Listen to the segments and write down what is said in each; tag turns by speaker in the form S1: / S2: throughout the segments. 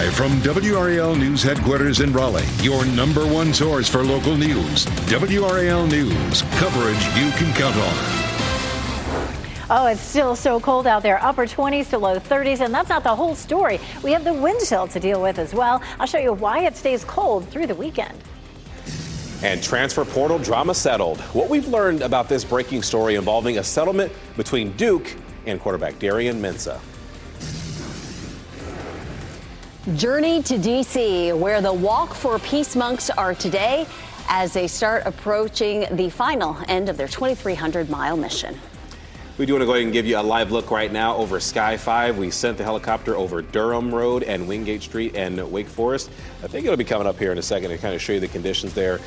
S1: Live from WRAL News Headquarters in Raleigh, your number one source for local news. WRAL News, coverage you can count on.
S2: Oh, it's still so cold out there, upper 20s to low 30s, and that's not the whole story. We have the wind chill to deal with as well. I'll show you why it stays cold through the weekend.
S3: And transfer portal drama settled. What we've learned about this breaking story involving a settlement between Duke and quarterback Darian Mensah.
S4: Journey to D.C., where the Walk for Peace monks are today as they start approaching the final end of their 2,300-mile mission.
S3: We do want to go ahead and give you a live look right now over Sky 5. We sent the helicopter over Durham Road and Wingate Street and Wake Forest. I think it'll be coming up here in a second to kind of show you the conditions there.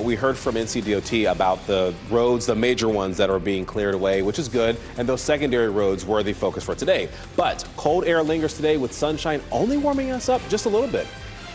S3: We heard from NCDOT about the roads, the major ones that are being cleared away, which is good, and those secondary roads were the focus for today. But cold air lingers today with sunshine only warming us up just a little bit.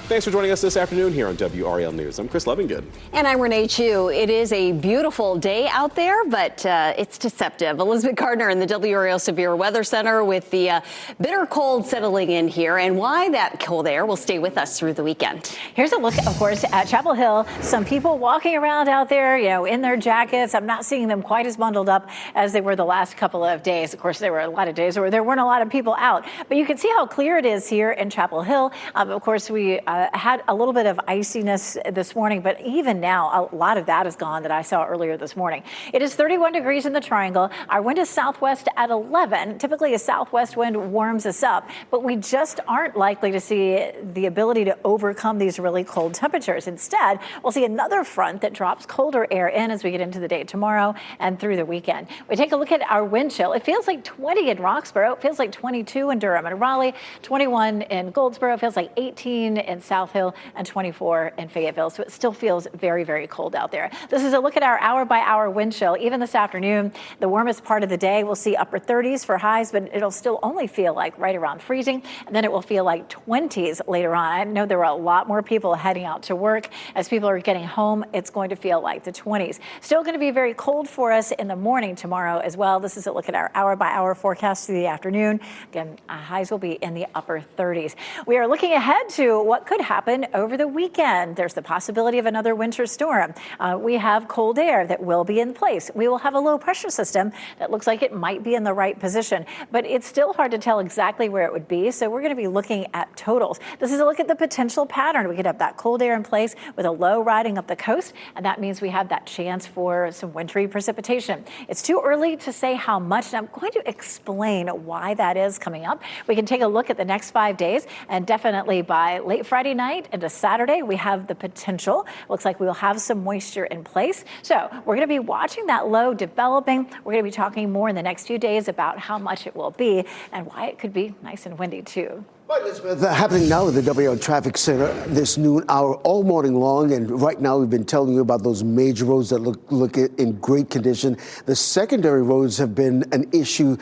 S3: Thanks for joining us this afternoon here on WRAL News. I'm Chris Lovingood.
S4: And I'm Renee Chu. It is a beautiful day out there, but it's deceptive. Elizabeth Gardner in the WRAL Severe Weather Center with the bitter cold settling in here and why that cold air will stay with us through the weekend.
S2: Here's a look, of course, at Chapel Hill. Some people walking around out there, in their jackets. I'm not seeing them quite as bundled up as they were the last couple of days. Of course, there were a lot of days where there weren't a lot of people out. But you can see how clear it is here in Chapel Hill. Of course, we had a little bit of iciness this morning, but even now, a lot of that is gone that I saw earlier this morning. It is 31 degrees in the Triangle. Our wind is southwest at 11. Typically, a southwest wind warms us up, but we just aren't likely to see the ability to overcome these really cold temperatures. Instead, we'll see another front that drops colder air in as we get into the day tomorrow and through the weekend. We take a look at our wind chill. It feels like 20 in Roxborough. It feels like 22 in Durham and Raleigh, 21 in Goldsboro. It feels like 18 in South Hill and 24 in Fayetteville. So it still feels very, very cold out there. This is a look at our hour-by-hour wind chill. Even this afternoon, the warmest part of the day, we'll see upper 30s for highs, but it'll still only feel like right around freezing. And then it will feel like 20s later on. I know there were a lot more people heading out to work. As people are getting home, it's going to feel like the 20s. Still going to be very cold for us in the morning tomorrow as well. This is a look at our hour-by-hour forecast through the afternoon. Again, highs will be in the upper 30s. We are looking ahead to what could happen over the weekend. There's the possibility of another winter storm. We have cold air that will be in place. We will have a low pressure system that looks like it might be in the right position, but it's still hard to tell exactly where it would be. So we're going to be looking at totals. This is a look at the potential pattern. We could have that cold air in place with a low riding up the coast, and that means we have that chance for some wintry precipitation. It's too early to say how much, and I'm going to explain why that is coming up. We can take a look at the next 5 days, and definitely by late Friday night into Saturday, we have the potential. Looks like we will have some moisture in place. So we're going to be watching that low developing. We're going to be talking more in the next few days about how much it will be and why it could be nice and windy too.
S5: Right, Elizabeth, happening now at the WRAL Traffic Center this noon hour all morning long. And right now we've been telling you about those major roads that look in great condition. The secondary roads have been an issue.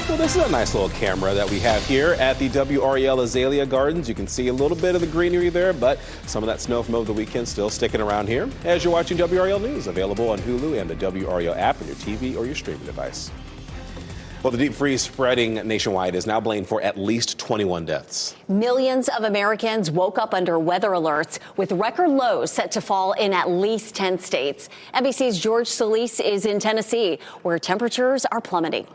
S3: Well, this is a nice little camera that we have here at the WRAL Azalea Gardens. You can see a little bit of the greenery there, but some of that snow from over the weekend still sticking around here. As you're watching WRAL News, available on Hulu and the WRAL app on your TV or your streaming device. Well, the deep freeze spreading nationwide is now blamed for at least 21 deaths.
S4: Millions of Americans woke up under weather alerts with record lows set to fall in at least 10 states. NBC's George Solis is in Tennessee, where temperatures are plummeting.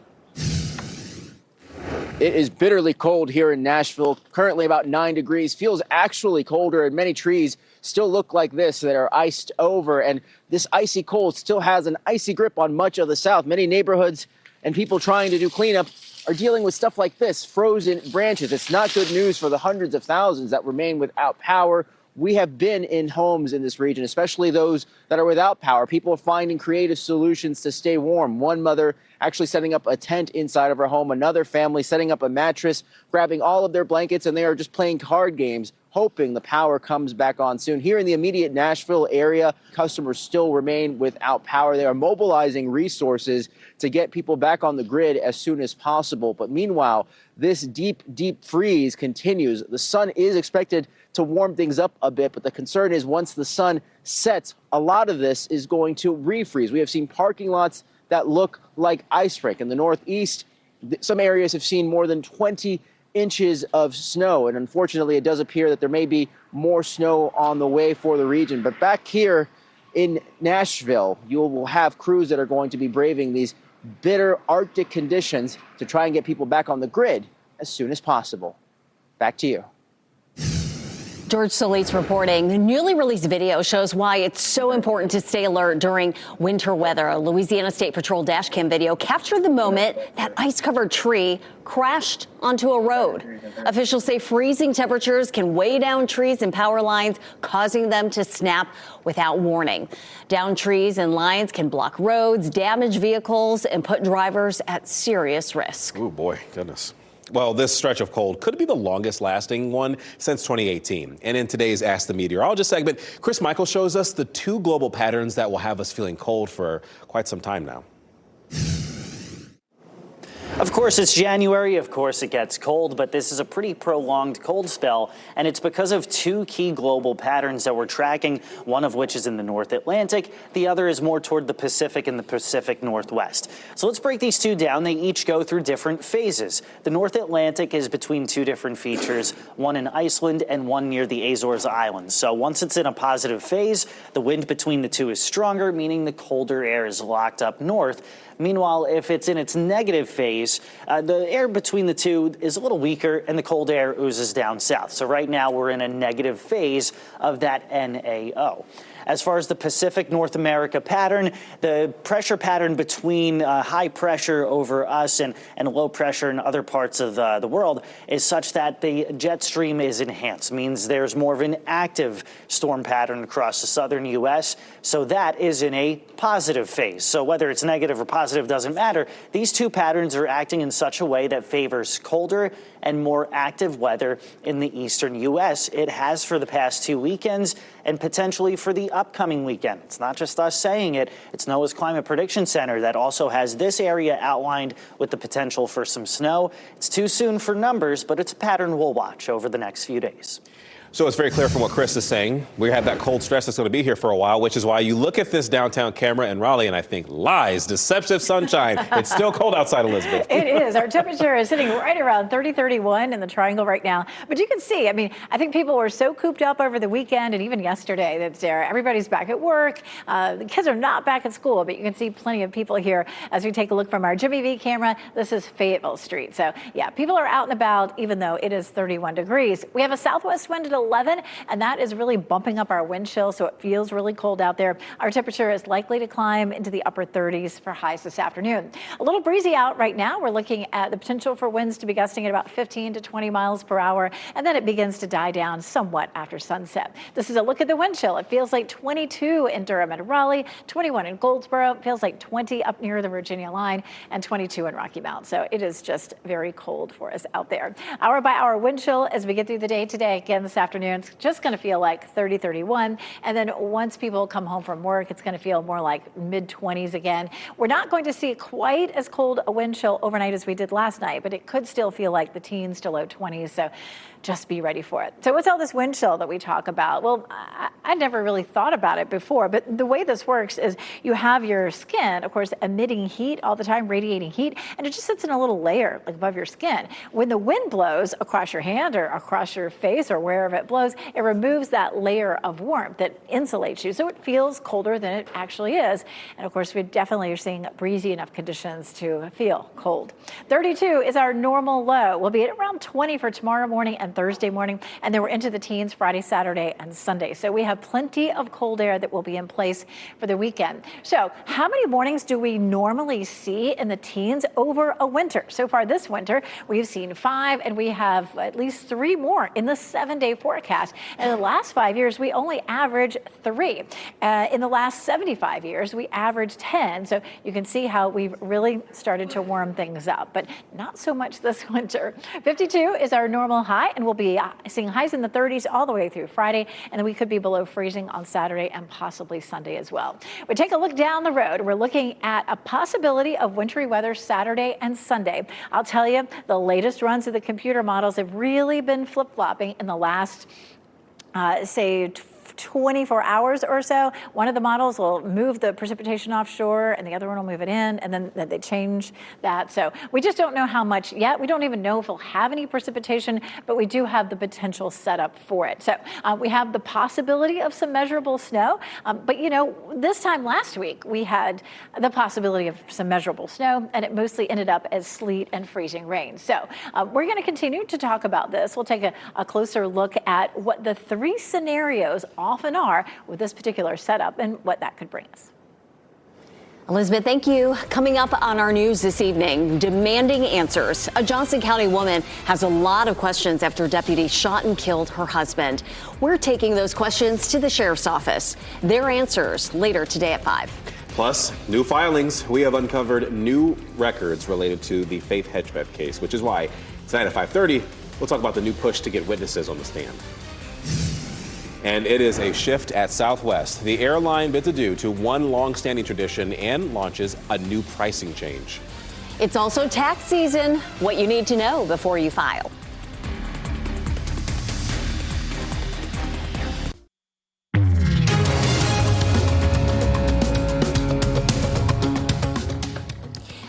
S6: It is bitterly cold here in Nashville, currently about 9 degrees. Feels actually colder, and many trees still look like this that are iced over. And this icy cold still has an icy grip on much of the South. Many neighborhoods and people trying to do cleanup are dealing with stuff like this, frozen branches. It's not good news for the hundreds of thousands that remain without power. We have been in homes in this region, especially those that are without power. People are finding creative solutions to stay warm. One mother actually setting up a tent inside of her home, another family setting up a mattress, grabbing all of their blankets, and they are just playing card games, hoping the power comes back on soon. Here in the immediate Nashville area, customers still remain without power. They are mobilizing resources to get people back on the grid as soon as possible. But meanwhile, this deep, deep freeze continues. The sun is expected to warm things up a bit, but the concern is once the sun sets, a lot of this is going to refreeze. We have seen parking lots that look like ice rink. In the Northeast, some areas have seen more than 20 inches of snow. And unfortunately, it does appear that there may be more snow on the way for the region. But back here in Nashville, you will have crews that are going to be braving these bitter Arctic conditions to try and get people back on the grid as soon as possible. Back to you.
S4: George Solis reporting. The newly released video shows why it's so important to stay alert during winter weather. A Louisiana State Patrol dash cam video captured the moment that ice-covered tree crashed onto a road. Officials say freezing temperatures can weigh down trees and power lines, causing them to snap without warning. Downed trees and lines can block roads, damage vehicles, and put drivers at serious risk.
S3: Oh, boy, goodness. Well, this stretch of cold could be the longest lasting one since 2018. And in today's Ask the Meteorologist segment, Chris Michael shows us the two global patterns that will have us feeling cold for quite some time now.
S7: Of course, it's January. Of course, it gets cold, but this is a pretty prolonged cold spell, and it's because of two key global patterns that we're tracking, one of which is in the North Atlantic. The other is more toward the Pacific and the Pacific Northwest. So let's break these two down. They each go through different phases. The North Atlantic is between two different features, one in Iceland and one near the Azores Islands. So once it's in a positive phase, the wind between the two is stronger, meaning the colder air is locked up north. Meanwhile, if it's in its negative phase, the air between the two is a little weaker and the cold air oozes down south. So right now we're in a negative phase of that NAO. As far as the Pacific North America pattern, the pressure pattern between high pressure over us and low pressure in other parts of the world is such that the jet stream is enhanced, means there's more of an active storm pattern across the southern U.S. So that is in a positive phase. So whether it's negative or positive doesn't matter. These two patterns are acting in such a way that favors colder and more active weather in the eastern U.S. It has for the past 2 weekends and potentially for the upcoming weekend. It's not just us saying it. It's NOAA's Climate Prediction Center that also has this area outlined with the potential for some snow. It's too soon for numbers, but it's a pattern we'll watch over the next few days.
S3: So it's very clear from what Chris is saying. We have that cold stress that's going to be here for a while, which is why you look at this downtown camera in Raleigh and I think, lies, deceptive sunshine. It's still cold outside, Elizabeth.
S2: It is. Our temperature is sitting right around 31 in the triangle right now. But you can see, I mean, I think people were so cooped up over the weekend and even yesterday that everybody's back at work. The kids are not back at school, but you can see plenty of people here as we take a look from our Jimmy V camera. This is Fayetteville Street. So, yeah, people are out and about, even though it is 31 degrees. We have a southwest wind at 11, and that is really bumping up our wind chill, so it feels really cold out there. Our temperature is likely to climb into the upper 30s for highs this afternoon. A little breezy out right now. We're looking at the potential for winds to be gusting at about 15 to 20 miles per hour, and then it begins to die down somewhat after sunset. This is a look at the wind chill. It feels like 22 in Durham and Raleigh, 21 in Goldsboro. It feels like 20 up near the Virginia line, and 22 in Rocky Mount. So it is just very cold for us out there. Hour by hour wind chill as we get through the day today. Again, this afternoon, it's just going to feel like 30, 31. And then once people come home from work, it's going to feel more like mid-20s again. We're not going to see quite as cold a wind chill overnight as we did last night, but it could still feel like the teens to low 20s. So just be ready for it. So what's all this wind chill that we talk about? Well, I never really thought about it before, but the way this works is you have your skin, of course, emitting heat all the time, radiating heat, and it just sits in a little layer like above your skin. When the wind blows across your hand or across your face or wherever it blows, it removes that layer of warmth that insulates you, so it feels colder than it actually is. And of course, we definitely are seeing breezy enough conditions to feel cold. 32 is our normal low. We'll be at around 20 for tomorrow morning and Thursday morning, and then we're into the teens Friday, Saturday, and Sunday. So we have plenty of cold air that will be in place for the weekend. So how many mornings do we normally see in the teens over a winter? So far this winter, we've seen 5, and we have at least 3 more in the 7-day forecast. In the last 5 years, we only average 3. In the last 75 years, we averaged 10. So you can see how we've really started to warm things up, but not so much this winter. 52 is our normal high, and we'll be seeing highs in the 30s all the way through Friday, and then we could be below freezing on Saturday and possibly Sunday as well. We take a look down the road. We're looking at a possibility of wintry weather Saturday and Sunday. I'll tell you, the latest runs of the computer models have really been flip-flopping in the last say 24 hours or so. One of the models will move the precipitation offshore and the other one will move it in, and then they change that. So we just don't know how much yet. We don't even know if we'll have any precipitation, but we do have the potential setup for it. So we have the possibility of some measurable snow. But, you know, this time last week, we had the possibility of some measurable snow, and it mostly ended up as sleet and freezing rain. So we're going to continue to talk about this. We'll take a closer look at what the three scenarios often are with this particular setup and what that could bring us.
S4: Elizabeth, thank you. Coming up on our news this evening, demanding answers. A Johnson County woman has a lot of questions after deputies shot and killed her husband. We're taking those questions to the sheriff's office. Their answers later today at 5.
S3: Plus, new filings. We have uncovered new records related to the Faith Hedgepeth case, which is why tonight at 5:30, we'll talk about the new push to get witnesses on the stand. And it is a shift at Southwest. The airline bids adieu to one long-standing tradition and launches a new pricing change.
S4: It's also tax season. What you need to know before you file.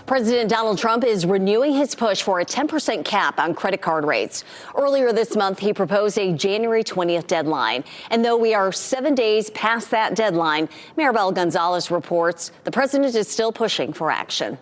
S4: President Donald Trump is renewing his push for a 10% cap on credit card rates. Earlier this month, he proposed a January 20th deadline. And though we are 7 days past that deadline, Maribel Gonzalez reports the president is still pushing for action.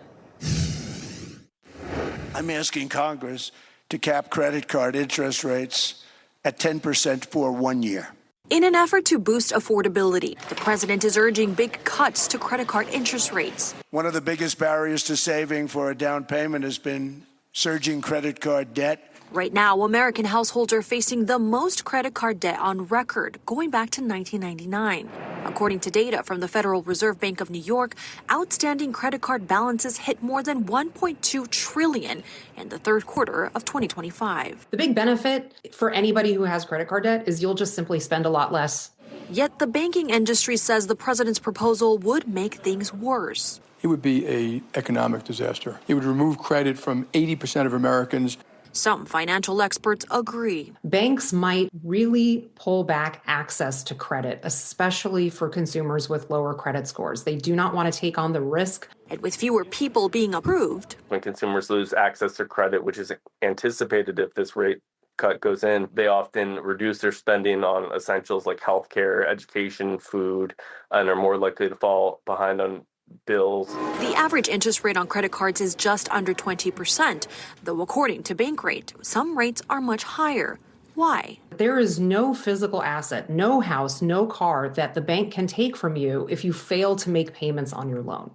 S8: I'm asking Congress to cap credit card interest rates at 10% for 1 year.
S9: In an effort to boost affordability, the president is urging big cuts to credit card interest rates.
S8: One of the biggest barriers to saving for a down payment has been surging credit card debt.
S9: Right now, American households are facing the most credit card debt on record, going back to 1999. According to data from the Federal Reserve Bank of New York, outstanding credit card balances hit more than $1.2 trillion in the third quarter of 2025.
S10: The big benefit for anybody who has credit card debt is you'll just simply spend a lot less.
S9: Yet the banking industry says the president's proposal would make things worse.
S11: It would be an economic disaster. It would remove credit from 80% of Americans.
S9: Some financial experts agree.
S10: Banks might really pull back access to credit, especially for consumers with lower credit scores. They do not want to take on the risk.
S9: And with fewer people being approved.
S12: When consumers lose access to credit, which is anticipated if this rate cut goes in, they often reduce their spending on essentials like healthcare, education, food, and are more likely to fall behind on bills.
S9: The average interest rate on credit cards is just under 20%, though according to Bankrate, some rates are much higher. Why?
S10: There is no physical asset, no house, no car that the bank can take from you if you fail to make payments on your loan.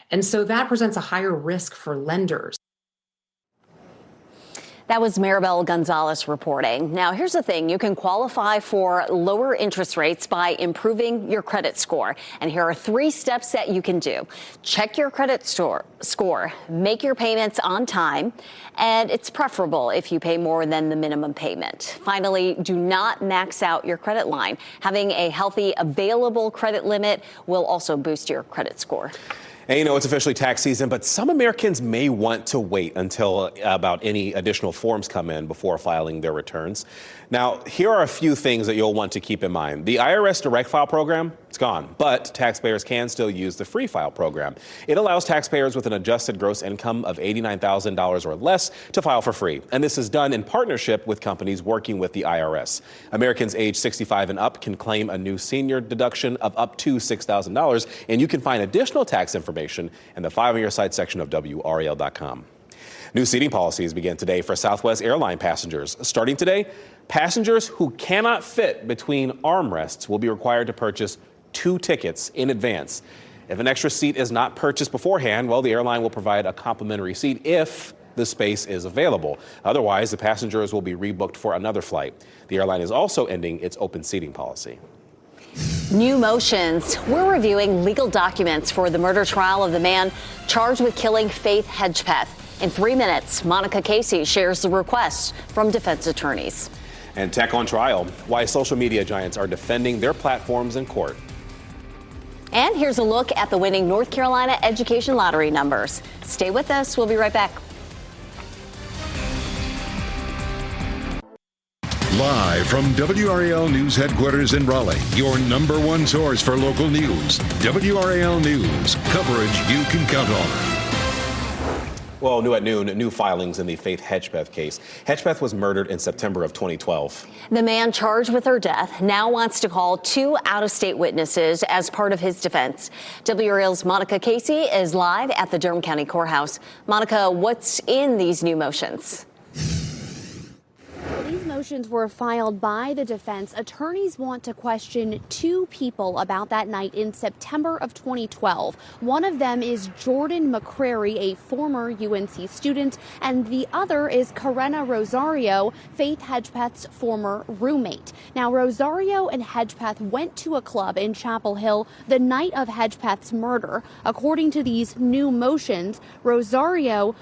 S10: And so that presents a higher risk for lenders.
S4: That was Maribel Gonzalez reporting. Now, here's the thing. You can qualify for lower interest rates by improving your credit score. And here are 3 steps that you can do. Check your credit score, make your payments on time, and it's preferable if you pay more than the minimum payment. Finally, do not max out your credit line. Having a healthy, available credit limit will also boost your credit score.
S3: And you know, it's officially tax season, but some Americans may want to wait until about any additional forms come in before filing their returns. Now, here are a few things that you'll want to keep in mind. The IRS Direct File program, it's gone, but taxpayers can still use the Free File program. It allows taxpayers with an adjusted gross income of $89,000 or less to file for free. And this is done in partnership with companies working with the IRS. Americans age 65 and up can claim a new senior deduction of up to $6,000, and you can find additional tax information in the File on Your Site section of WRAL.com. New seating policies begin today for Southwest airline passengers. Starting today, passengers who cannot fit between armrests will be required to purchase 2 tickets in advance. If an extra seat is not purchased beforehand, well, the airline will provide a complimentary seat if the space is available. Otherwise, the passengers will be rebooked for another flight. The airline is also ending its open seating policy.
S4: New motions. We're reviewing legal documents for the murder trial of the man charged with killing Faith Hedgepeth. In 3 minutes, Monica Casey shares the request from defense attorneys.
S3: And tech on trial, why social media giants are defending their platforms in court.
S4: And here's a look at the winning North Carolina Education Lottery numbers. Stay with us. We'll be right back.
S1: Live from WRAL News Headquarters in Raleigh, your number one source for local news. WRAL News, coverage you can count on.
S3: Well, new at noon, new filings in the Faith Hedgepeth case. Hedgepeth was murdered in September of 2012.
S4: The man charged with her death now wants to call 2 out-of-state witnesses as part of his defense. WRAL's Monica Casey is live at the Durham County Courthouse. Monica, what's in these new motions?
S13: These motions were filed by the defense. Attorneys want to question 2 people about that night in September of 2012. One of them is Jordan McCrary, a former UNC student, and the other is Karena Rosario, Faith Hedgepeth's former roommate. Now, Rosario and Hedgepeth went to a club in Chapel Hill the night of Hedgepeth's murder. According to these new motions, Rosario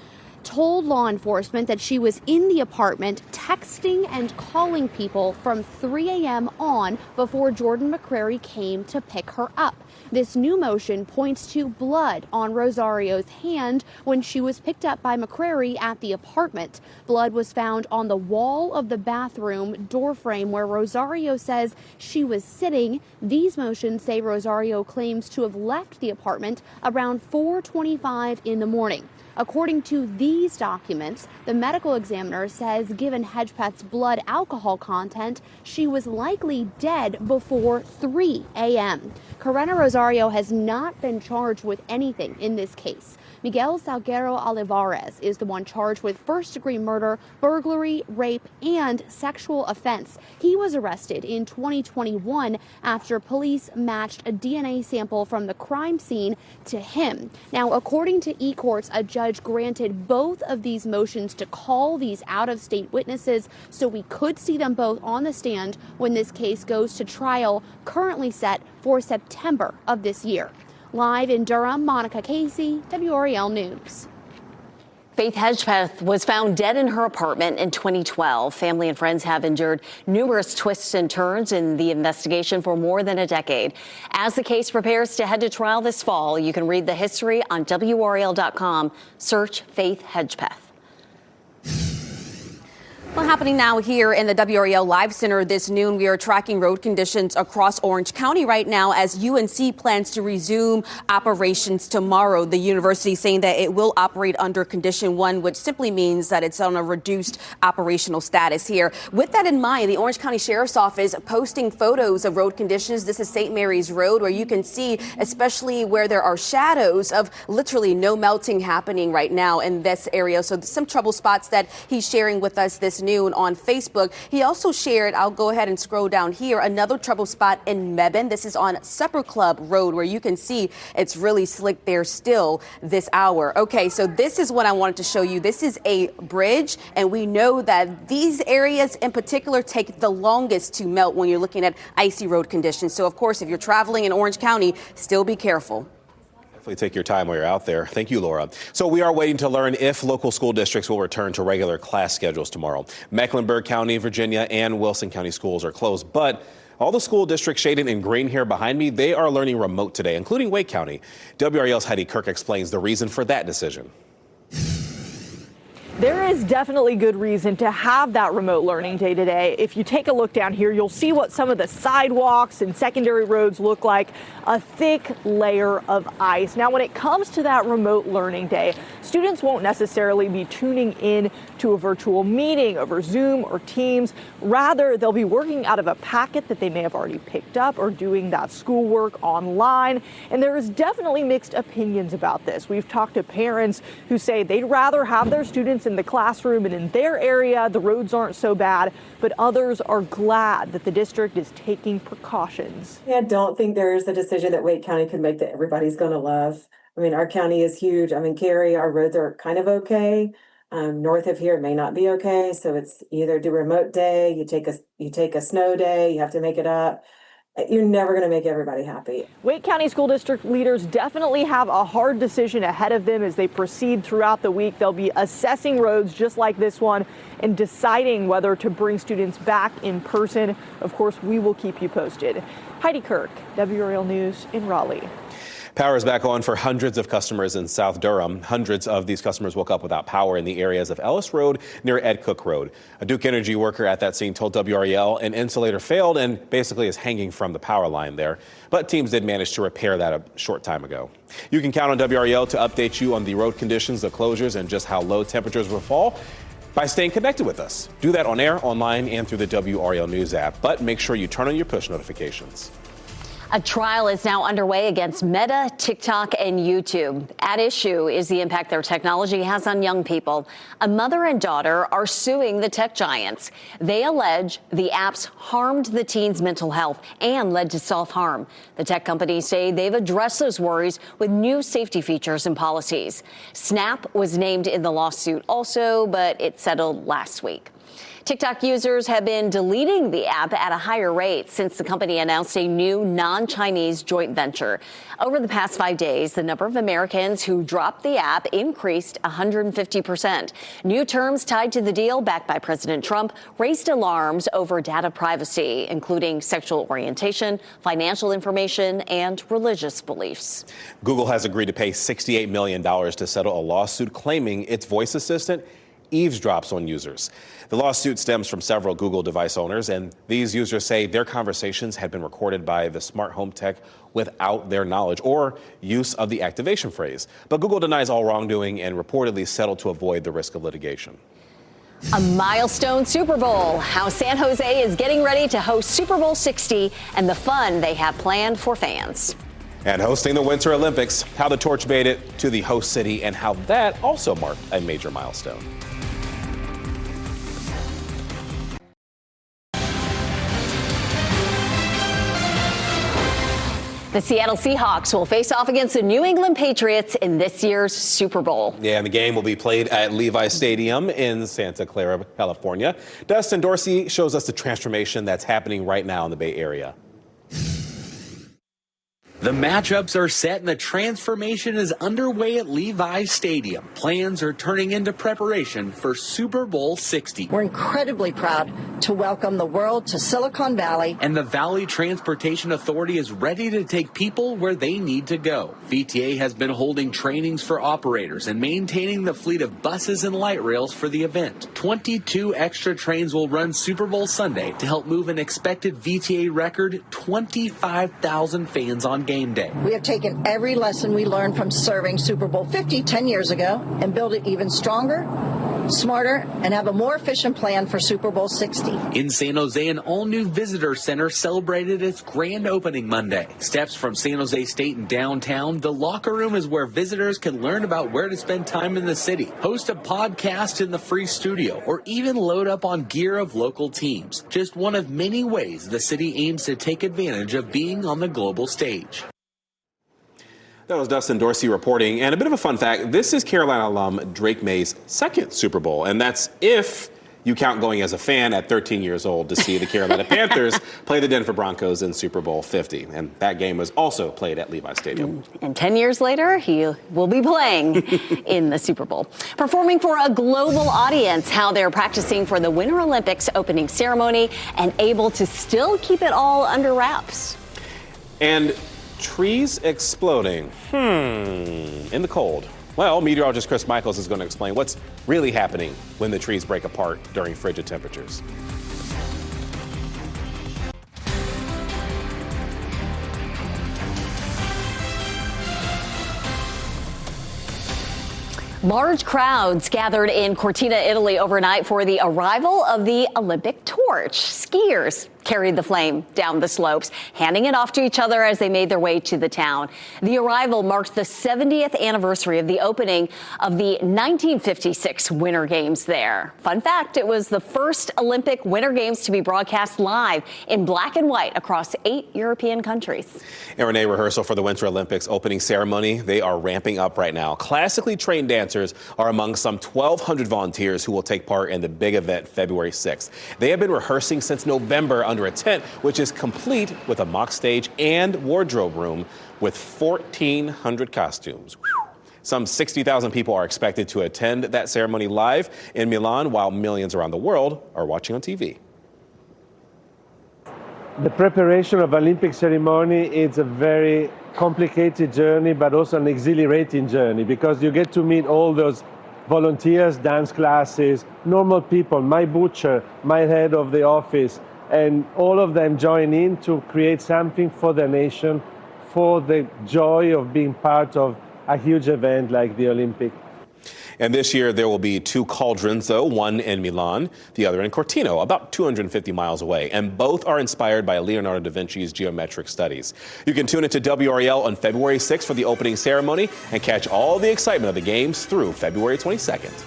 S13: told law enforcement that she was in the apartment texting and calling people from 3 a.m. on before Jordan McCrary came to pick her up. This new motion points to blood on Rosario's hand when she was picked up by McCrary at the apartment. Blood was found on the wall of the bathroom doorframe where Rosario says she was sitting. These motions say Rosario claims to have left the apartment around 4:25 in the morning. According to these documents, the medical examiner says given Hedgepeth's blood alcohol content, she was likely dead before 3 a.m. Karena Rosario has not been charged with anything in this case. Miguel Salguero Olivares is the one charged with first-degree murder, burglary, rape, and sexual offense. He was arrested in 2021 after police matched a DNA sample from the crime scene to him. Now, according to e-courts, a judge granted both of these motions to call these out-of-state witnesses, so we could see them both on the stand when this case goes to trial, currently set for September of this year. Live in Durham, Monica Casey, WRAL News.
S4: Faith Hedgepeth was found dead in her apartment in 2012. Family and friends have endured numerous twists and turns in the investigation for more than a decade. As the case prepares to head to trial this fall, you can read the history on WRAL.com. Search Faith Hedgepeth. Well, happening now here in the WRAL Live Center this noon, we are tracking road conditions across Orange County right now as UNC plans to resume operations tomorrow. The university saying that it will operate under Condition 1, which simply means that it's on a reduced operational status here. With that in mind, the Orange County Sheriff's Office posting photos of road conditions. This is St. Mary's Road, where you can see, especially where there are shadows, of literally no melting happening right now in this area. So some trouble spots that he's sharing with us this noon on Facebook. He also shared, I'll go ahead and scroll down here, another trouble spot in Mebane. This is on Supper Club Road, where you can see it's really slick there still this hour. Okay, so this is what I wanted to show you. This is a bridge, and we know that these areas in particular take the longest to melt when you're looking at icy road conditions. So, of course, if you're traveling in Orange County, still be careful.
S3: Take your time while you're out there. Thank you, Laura. So we are waiting to learn if local school districts will return to regular class schedules tomorrow. Mecklenburg County, Virginia, and Wilson County schools are closed, but all the school districts shaded in green here behind me, they are learning remote today, including Wake County. WRAL's Heidi Kirk explains the reason for that decision.
S14: There is definitely good reason to have that remote learning day today. If you take a look down here, you'll see what some of the sidewalks and secondary roads look like, a thick layer of ice. Now, when it comes to that remote learning day, students won't necessarily be tuning in to a virtual meeting over Zoom or Teams. Rather, they'll be working out of a packet that they may have already picked up or doing that schoolwork online. And there is definitely mixed opinions about this. We've talked to parents who say they'd rather have their students in the classroom and in their area, the roads aren't so bad, but others are glad that the district is taking precautions.
S15: I don't think there is a decision that Wake County could make that everybody's going to love. I mean, our county is huge. I mean, Cary, our roads are kind of okay. North of here, it may not be okay. So it's either do remote day, you take a snow day, you have to make it up. You're never going to make everybody happy.
S14: Wake County School District leaders definitely have a hard decision ahead of them as they proceed throughout the week. They'll be assessing roads just like this one and deciding whether to bring students back in person. Of course, we will keep you posted. Heidi Kirk, WRAL News in Raleigh.
S3: Power is back on for hundreds of customers in South Durham. Hundreds of these customers woke up without power in the areas of Ellis Road near Ed Cook Road. A Duke Energy worker at that scene told WRAL an insulator failed and basically is hanging from the power line there. But teams did manage to repair that a short time ago. You can count on WRAL to update you on the road conditions, the closures, and just how low temperatures will fall by staying connected with us. Do that on air, online, and through the WRAL News app. But make sure you turn on your push notifications.
S4: A trial is now underway against Meta, TikTok, and YouTube. At issue is the impact their technology has on young people. A mother and daughter are suing the tech giants. They allege the apps harmed the teens' mental health and led to self-harm. The tech companies say they've addressed those worries with new safety features and policies. Snap was named in the lawsuit also, but it settled last week. TikTok users have been deleting the app at a higher rate since the company announced a new non-Chinese joint venture. Over the past 5 days, the number of Americans who dropped the app increased 150%. New terms tied to the deal, backed by President Trump, raised alarms over data privacy, including sexual orientation, financial information, and religious beliefs.
S3: Google has agreed to pay $68 million to settle a lawsuit claiming its voice assistant eavesdrops on users. The lawsuit stems from several Google device owners, and these users say their conversations had been recorded by the smart home tech without their knowledge or use of the activation phrase. But Google denies all wrongdoing and reportedly settled to avoid the risk of litigation.
S4: A milestone Super Bowl. How San Jose is getting ready to host Super Bowl 60 and the fun they have planned for fans.
S3: And hosting the Winter Olympics, how the torch made it to the host city and how that also marked a major milestone.
S4: The Seattle Seahawks will face off against the New England Patriots in this year's Super Bowl.
S3: Yeah, and the game will be played at Levi Stadium in Santa Clara, California. Dustin Dorsey shows us the transformation that's happening right now in the Bay Area.
S16: The matchups are set and the transformation is underway at Levi Stadium. Plans are turning into preparation for Super Bowl 60.
S17: We're incredibly proud to welcome the world to Silicon Valley.
S16: And the Valley Transportation Authority is ready to take people where they need to go. VTA has been holding trainings for operators and maintaining the fleet of buses and light rails for the event. 22 extra trains will run Super Bowl Sunday to help move an expected VTA record 25,000 fans on game day.
S17: We have taken every lesson we learned from serving Super Bowl 50 10 years ago and built it even stronger, smarter, and have a more efficient plan for Super Bowl 60.
S16: In San Jose, an all-new visitor center celebrated its grand opening Monday. Steps from San Jose State and downtown, the locker room is where visitors can learn about where to spend time in the city, host a podcast in the free studio, or even load up on gear of local teams. Just one of many ways the city aims to take advantage of being on the global stage.
S3: That was Dustin Dorsey reporting. And a bit of a fun fact, this is Carolina alum Drake May's second Super Bowl. And that's if you count going as a fan at 13 years old to see the Carolina Panthers play the Denver Broncos in Super Bowl 50. And that game was also played at Levi Stadium.
S4: And 10 years later, he will be playing in the Super Bowl. Performing for a global audience, how they're practicing for the Winter Olympics opening ceremony and able to still keep it all under wraps.
S3: And trees exploding. In the cold. Well, meteorologist Chris Michaels is going to explain what's really happening when the trees break apart during frigid temperatures.
S4: Large crowds gathered in Cortina, Italy overnight for the arrival of the Olympic torch. Skiers carried the flame down the slopes, handing it off to each other as they made their way to the town. The arrival marked the 70th anniversary of the opening of the 1956 Winter Games there. Fun fact, it was the first Olympic Winter Games to be broadcast live in black and white across 8 European countries.
S3: And Renee, rehearsal for the Winter Olympics opening ceremony, they are ramping up right now. Classically trained dancers are among some 1,200 volunteers who will take part in the big event February 6th. They have been rehearsing since November under a tent, which is complete with a mock stage and wardrobe room with 1,400 costumes. Some 60,000 people are expected to attend that ceremony live in Milan, while millions around the world are watching on TV.
S18: The preparation of Olympic ceremony is a very complicated journey, but also an exhilarating journey, because you get to meet all those volunteers, dance classes, normal people, my butcher, my head of the office, and all of them join in to create something for the nation, for the joy of being part of a huge event like the Olympic.
S3: And this year there will be 2 cauldrons, though, one in Milan, the other in Cortino, about 250 miles away. And both are inspired by Leonardo da Vinci's geometric studies. You can tune into WRAL on February 6th for the opening ceremony and catch all the excitement of the games through February 22nd.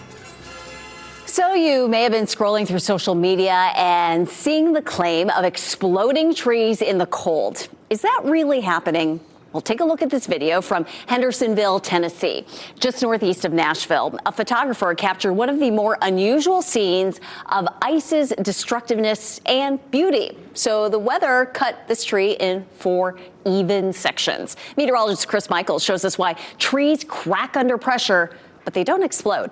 S4: So you may have been scrolling through social media and seeing the claim of exploding trees in the cold. Is that really happening? Well, take a look at this video from Hendersonville, Tennessee, just northeast of Nashville. A photographer captured one of the more unusual scenes of ice's destructiveness and beauty. So the weather cut this tree in 4 even sections. Meteorologist Chris Michaels shows us why trees crack under pressure, but they don't explode.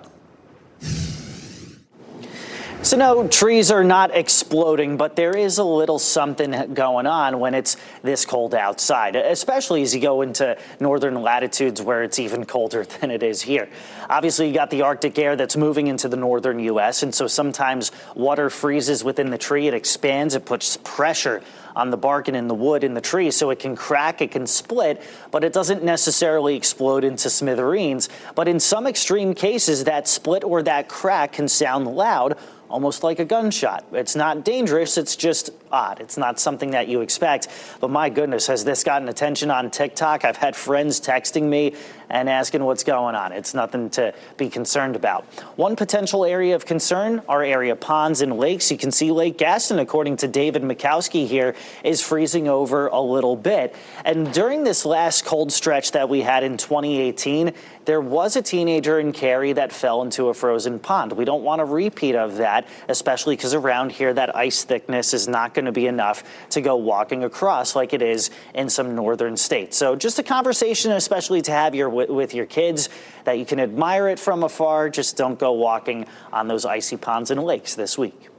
S7: So no, trees are not exploding, but there is a little something going on when it's this cold outside, especially as you go into northern latitudes where it's even colder than it is here. Obviously, you got the Arctic air that's moving into the northern U.S., and so sometimes water freezes within the tree. It expands, it puts pressure on the bark and in the wood in the tree, so it can crack, it can split, but it doesn't necessarily explode into smithereens. But in some extreme cases, that split or that crack can sound loud, almost like a gunshot. It's not dangerous, it's just odd. It's not something that you expect. But my goodness, has this gotten attention on TikTok? I've had friends texting me and asking what's going on. It's nothing to be concerned about. One potential area of concern are area ponds and lakes. You can see Lake Gaston, according to David Mikowski here, is freezing over a little bit. And during this last cold stretch that we had in 2018, there was a teenager in Cary that fell into a frozen pond. We don't want a repeat of that, especially because around here that ice thickness is not going to be enough to go walking across like it is in some northern states. So just a conversation, especially to have with your kids, that you can admire it from afar. Just don't go walking on those icy ponds and lakes this week.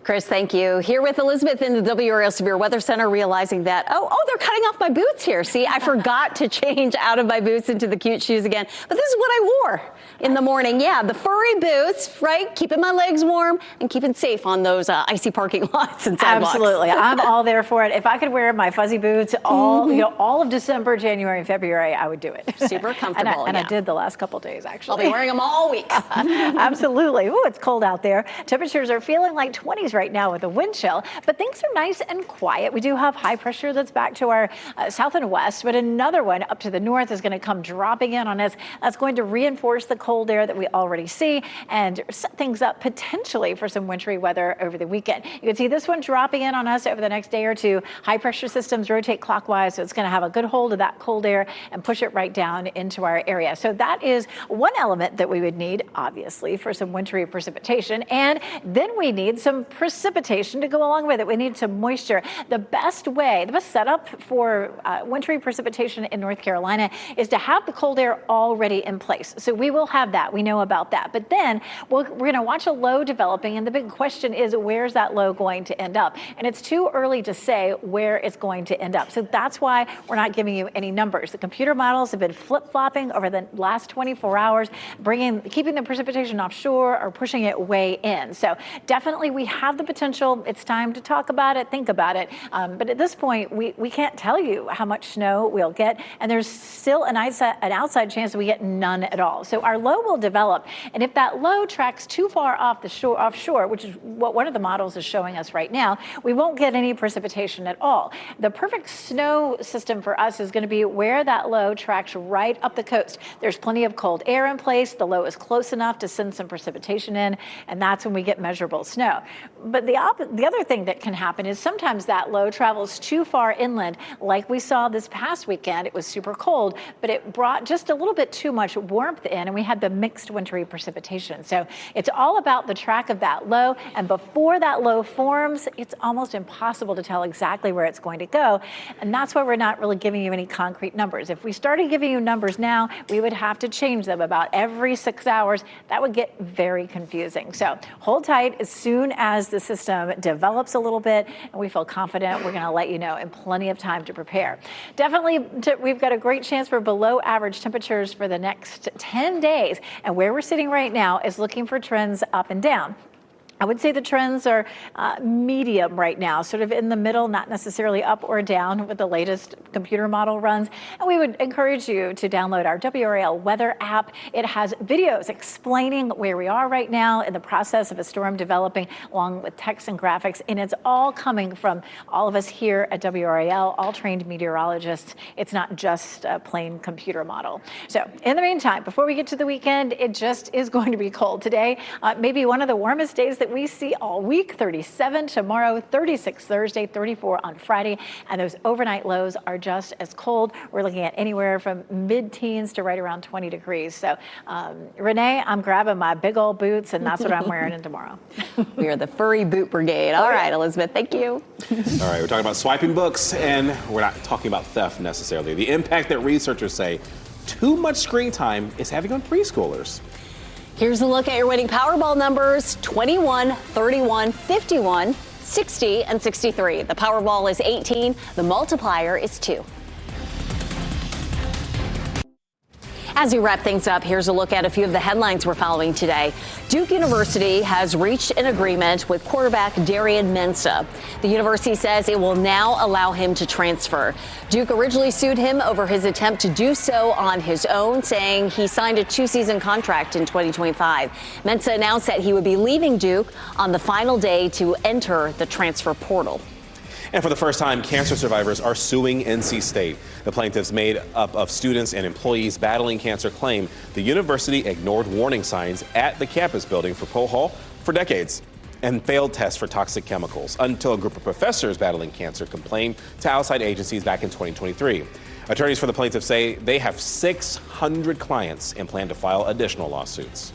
S4: Chris, thank you. Here with Elizabeth in the WRAL Severe Weather Center, realizing that, they're cutting off my boots here. See, I forgot to change out of my boots into the cute shoes again. But this is what I wore in the morning. Yeah, the furry boots, right? Keeping my legs warm and keeping safe on those icy parking lots and sidewalks.
S2: Absolutely. I'm all there for it. If I could wear my fuzzy boots all of December, January, and February, I would do it.
S4: Super comfortable.
S2: and I did the last couple of days, actually.
S4: I'll be wearing them all week.
S2: Absolutely. Ooh, it's cold out there. Temperatures are feeling like 20s right now with a wind chill, but things are nice and quiet. We do have high pressure that's back to our south and west, but another one up to the north is going to come dropping in on us. That's going to reinforce the cold air that we already see and set things up potentially for some wintry weather over the weekend. You can see this one dropping in on us over the next day or two. High pressure systems rotate clockwise, so it's going to have a good hold of that cold air and push it right down into our area. So that is one element that we would need, obviously, for some wintry precipitation. And then we need some precipitation to go along with it. We need some moisture. The best setup for wintry precipitation in North Carolina is to have the cold air already in place. So we will have that. We know about that. But then we're going to watch a low developing, and the big question is, where's that low going to end up? And it's too early to say where it's going to end up. So that's why we're not giving you any numbers. The computer models have been flip-flopping over the last 24 hours, keeping the precipitation offshore or pushing it way in. So definitely we have the potential. It's time to talk about it, think about it. But at this point, we can't tell you how much snow we'll get, and there's still an outside chance that we get none at all. So our low will develop, and if that low tracks too far offshore, which is what one of the models is showing us right now, we won't get any precipitation at all. The perfect snow system for us is going to be where that low tracks right up the coast. There's plenty of cold air in place. The low is close enough to send some precipitation in, and that's when we get measurable snow. But the other thing that can happen is sometimes that low travels too far inland, like we saw this past weekend. It was super cold, but it brought just a little bit too much warmth in, and we had the mixed wintry precipitation. So it's all about the track of that low, and before that low forms, it's almost impossible to tell exactly where it's going to go, and that's why we're not really giving you any concrete numbers. If we started giving you numbers now, we would have to change them about every 6 hours. That would get very confusing. So hold tight. As soon as the system develops a little bit and we feel confident, we're going to let you know in plenty of time to prepare. Definitely, we've got a great chance for below average temperatures for the next 10 days. And where we're sitting right now is looking for trends up and down. I would say the trends are medium right now, sort of in the middle, not necessarily up or down with the latest computer model runs. And we would encourage you to download our WRAL weather app. It has videos explaining where we are right now in the process of a storm developing, along with text and graphics. And it's all coming from all of us here at WRAL, all trained meteorologists. It's not just a plain computer model. So in the meantime, before we get to the weekend, it just is going to be cold today. Maybe one of the warmest days that we see all week. 37 tomorrow, 36 Thursday, 34 on Friday, and those overnight lows are just as cold. We're looking at anywhere from mid-teens to right around 20 degrees. So, Renee, I'm grabbing my big old boots, and that's what I'm wearing in tomorrow.
S4: We are the furry boot brigade. All right, Elizabeth, thank you.
S3: All right, we're talking about swiping books, and we're not talking about theft necessarily. The impact that researchers say too much screen time is having on preschoolers.
S4: Here's a look at your winning Powerball numbers: 21, 31, 51, 60, and 63. The Powerball is 18. The multiplier is 2. As we wrap things up, here's a look at a few of the headlines we're following today. Duke University has reached an agreement with quarterback Darian Mensah. The university says it will now allow him to transfer. Duke originally sued him over his attempt to do so on his own, saying he signed a 2-season contract in 2025. Mensah announced that he would be leaving Duke on the final day to enter the transfer portal.
S3: And for the first time, cancer survivors are suing NC State. The plaintiffs, made up of students and employees battling cancer, claim the university ignored warning signs at the campus building for Poe Hall for decades and failed tests for toxic chemicals until a group of professors battling cancer complained to outside agencies back in 2023. Attorneys for the plaintiffs say they have 600 clients and plan to file additional lawsuits.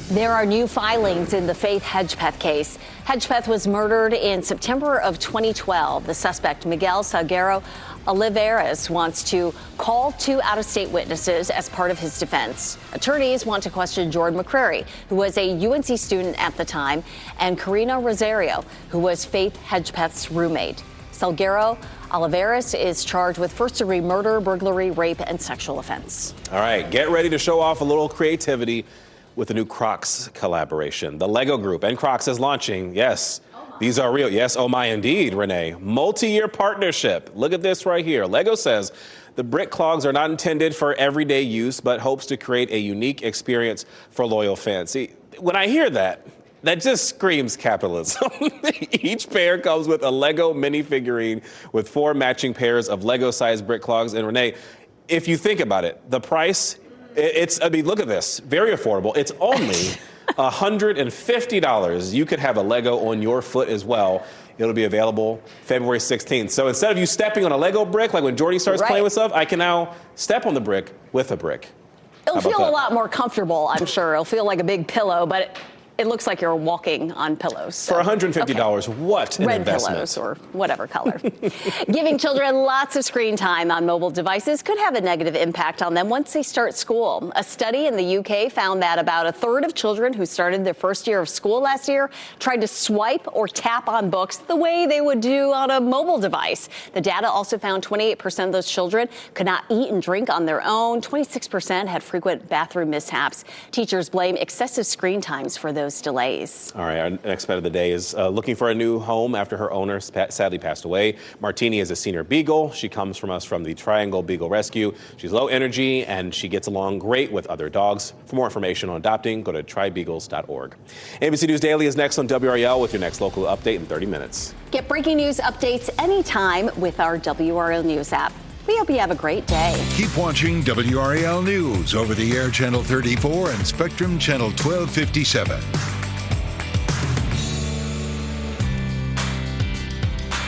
S4: There are new filings in the Faith Hedgepeth case. Hedgepeth was murdered in September of 2012. The suspect, Miguel Salguero Olivares, wants to call 2 out-of-state witnesses as part of his defense. Attorneys want to question Jordan McCrary, who was a UNC student at the time, and Karina Rosario, who was Faith Hedgepeth's roommate. Salguero Olivares is charged with first-degree murder, burglary, rape, and sexual offense.
S3: All right, get ready to show off a little creativity with the new Crocs collaboration. The Lego Group and Crocs is launching, yes, these are real. Yes, oh my, indeed, Renee. Multi-year partnership. Look at this right here. Lego says the brick clogs are not intended for everyday use, but hopes to create a unique experience for loyal fans. See, when I hear that, that just screams capitalism. Each pair comes with a Lego minifigurine with 4 matching pairs of Lego-sized brick clogs. And Renee, if you think about it, the price, I mean, look at this. Very affordable. It's only $150. You could have a Lego on your foot as well. It'll be available February 16th. So instead of you stepping on a Lego brick, like when Jordy starts playing with stuff, I can now step on the brick with a brick.
S4: It'll feel a lot more comfortable, I'm sure. It'll feel like a big pillow, but it looks like you're walking on pillows. So.
S3: For $150, what an
S4: Red
S3: investment.
S4: pillows or whatever color. Giving children lots of screen time on mobile devices could have a negative impact on them once they start school. A study in the UK found that about a third of children who started their first year of school last year tried to swipe or tap on books the way they would do on a mobile device. The data also found 28% of those children could not eat and drink on their own. 26% had frequent bathroom mishaps. Teachers blame excessive screen times for those delays.
S3: All right, our next pet of the day is looking for a new home after her owner sadly passed away. Martini is a senior beagle. She comes from us from the Triangle Beagle Rescue. She's low energy and she gets along great with other dogs. For more information on adopting, go to trybeagles.org. ABC News Daily is next on WRAL with your next local update in 30 minutes.
S4: Get breaking news updates anytime with our WRAL News app. We hope you have a great day.
S1: Keep watching WRAL News over the air channel 34 and Spectrum channel 1257.